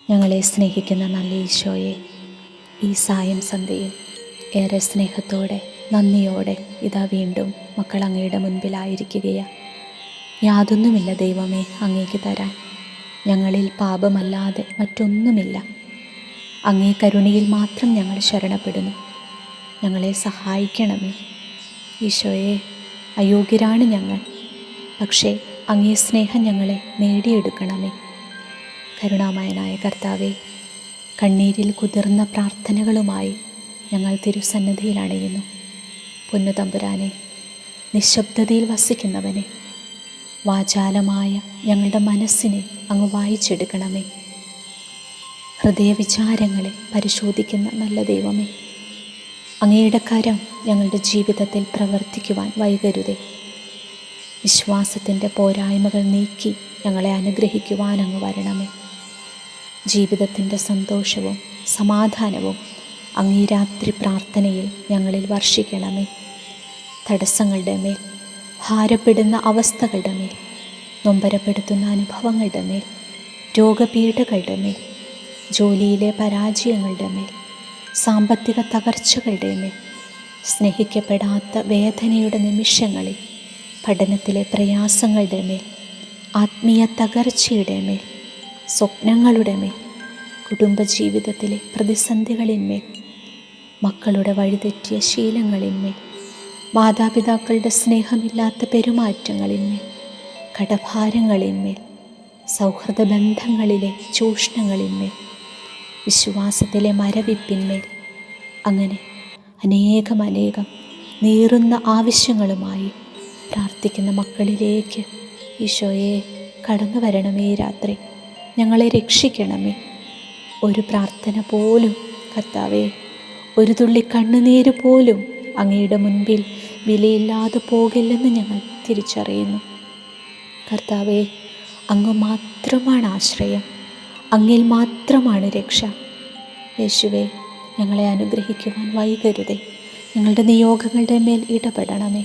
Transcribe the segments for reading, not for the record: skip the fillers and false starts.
ഞങ്ങളെ സ്നേഹിക്കുന്ന നല്ല ഈശോയെ, ഈ സായം സന്ധ്യയിൽ ഏറെ സ്നേഹത്തോടെ നന്ദിയോടെ ഇതാ വീണ്ടും മക്കൾ അങ്ങയുടെ മുൻപിലായിരിക്കുകയാണ്. യാതൊന്നുമില്ല ദൈവമേ അങ്ങേക്ക് തരാൻ, ഞങ്ങളിൽ പാപമല്ലാതെ മറ്റൊന്നുമില്ല. അങ്ങേ കരുണയിൽ മാത്രം ഞങ്ങൾ ശരണപ്പെടുന്നു. ഞങ്ങളെ സഹായിക്കണമേ ഈശോയെ. അയോഗ്യരാണ് ഞങ്ങൾ, പക്ഷേ അങ്ങേ സ്നേഹം ഞങ്ങളെ നേടിയെടുക്കണമേ. കരുണാമയനായ കർത്താവേ, കണ്ണീരിൽ കുതിർന്ന പ്രാർത്ഥനകളുമായി ഞങ്ങൾ തിരുസന്നിധിയിൽ അണയുന്നു. പൊന്നുതമ്പുരാനെ, നിശബ്ദതയിൽ വസിക്കുന്നവനെ, വാചാലമായ ഞങ്ങളുടെ മനസ്സിനെ അങ്ങ് വായിച്ചെടുക്കണമേ. ഹൃദയവിചാരങ്ങളെ പരിശോധിക്കുന്ന നല്ല ദൈവമേ, അങ്ങയുടെ കരം ഞങ്ങളുടെ ജീവിതത്തിൽ പ്രവർത്തിക്കുവാൻ വൈകരുതേ. വിശ്വാസത്തിൻ്റെ പോരായ്മകൾ നീക്കി ഞങ്ങളെ അനുഗ്രഹിക്കുവാൻ അങ്ങ് വരണമേ. ജീവിതത്തിൻ്റെ സന്തോഷവും സമാധാനവും അങ്ങീ രാത്രി പ്രാർത്ഥനയിൽ ഞങ്ങളിൽ വർഷിക്കണമേ. തടസ്സങ്ങളുടെ മേൽ, ഭാരപ്പെടുന്ന അവസ്ഥകളുടെ മേൽ, നൊമ്പരപ്പെടുത്തുന്ന അനുഭവങ്ങളുടെ മേൽ, രോഗപീഠകളുടെ മേൽ, ജോലിയിലെ പരാജയങ്ങളുടെ മേൽ, സാമ്പത്തിക തകർച്ചകളുടെ മേൽ, സ്നേഹിക്കപ്പെടാത്ത വേദനയുടെ നിമിഷങ്ങളിൽ, പഠനത്തിലെ പ്രയാസങ്ങളുടെ മേൽ, ആത്മീയ തകർച്ചയുടെ മേൽ, സ്വപ്നങ്ങളുടെ മേൽ, കുടുംബജീവിതത്തിലെ പ്രതിസന്ധികളിന്മേൽ, മക്കളുടെ വഴിതെറ്റിയ ശീലങ്ങളിന്മേൽ, മാതാപിതാക്കളുടെ സ്നേഹമില്ലാത്ത പെരുമാറ്റങ്ങളിന്മേൽ, കടഭാരങ്ങളിന്മേൽ, സൗഹൃദ ബന്ധങ്ങളിലെ ചൂഷണങ്ങളിന്മേൽ, വിശ്വാസത്തിലെ മരവിപ്പിന്മേൽ, അങ്ങനെ അനേകം നീറുന്ന ആവശ്യങ്ങളുമായി പ്രാർത്ഥിക്കുന്ന മക്കളിലേക്ക് ഈശോയെ കടന്നു വരണമേ. രാത്രി ഞങ്ങളെ രക്ഷിക്കണമേ. ഒരു പ്രാർത്ഥന പോലും കർത്താവേ, ഒരു തുള്ളി കണ്ണുനീര് പോലും അങ്ങയുടെ മുൻപിൽ വിലയില്ലാതെ പോകില്ലെന്ന് ഞങ്ങൾ തിരിച്ചറിയുന്നു. കർത്താവേ, അങ്ങ് മാത്രമാണ് ആശ്രയം, അങ്ങിൽ മാത്രമാണ് രക്ഷ. യേശുവേ, ഞങ്ങളെ അനുഗ്രഹിക്കുവാൻ വൈകരുതേ. ഞങ്ങളുടെ നിയോഗങ്ങളുടെ മേൽ ഇടപെടണമേ.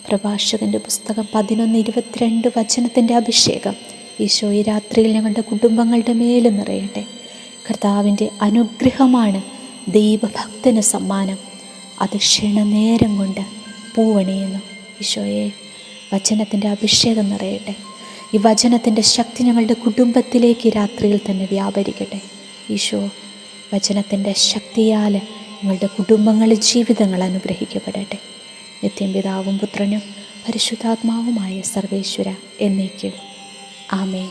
പ്രഭാഷകൻ്റെ പുസ്തകം 11:22 വചനത്തിൻ്റെ അഭിഷേകം ഈശോ ഈ രാത്രിയിൽ ഞങ്ങളുടെ കുടുംബങ്ങളുടെ മേൽ നിറയട്ടെ. കർത്താവിൻ്റെ അനുഗ്രഹമാണ് ദൈവഭക്തന് സമ്മാനം, അത് ക്ഷണനേരം കൊണ്ട് പൂവണിയുന്നു. ഈശോയെ, വചനത്തിൻ്റെ അഭിഷേകം നിറയട്ടെ. ഈ വചനത്തിൻ്റെ ശക്തി ഞങ്ങളുടെ കുടുംബത്തിലേക്ക് രാത്രിയിൽ തന്നെ വ്യാപരിക്കട്ടെ. ഈശോ, വചനത്തിൻ്റെ ശക്തിയാൽ ഞങ്ങളുടെ കുടുംബങ്ങളിൽ ജീവിതങ്ങൾ അനുഗ്രഹിക്കപ്പെടട്ടെ. നിത്യം പിതാവും പുത്രനും പരിശുദ്ധാത്മാവുമായ സർവേശ്വര എന്നേക്കും ആമേൻ.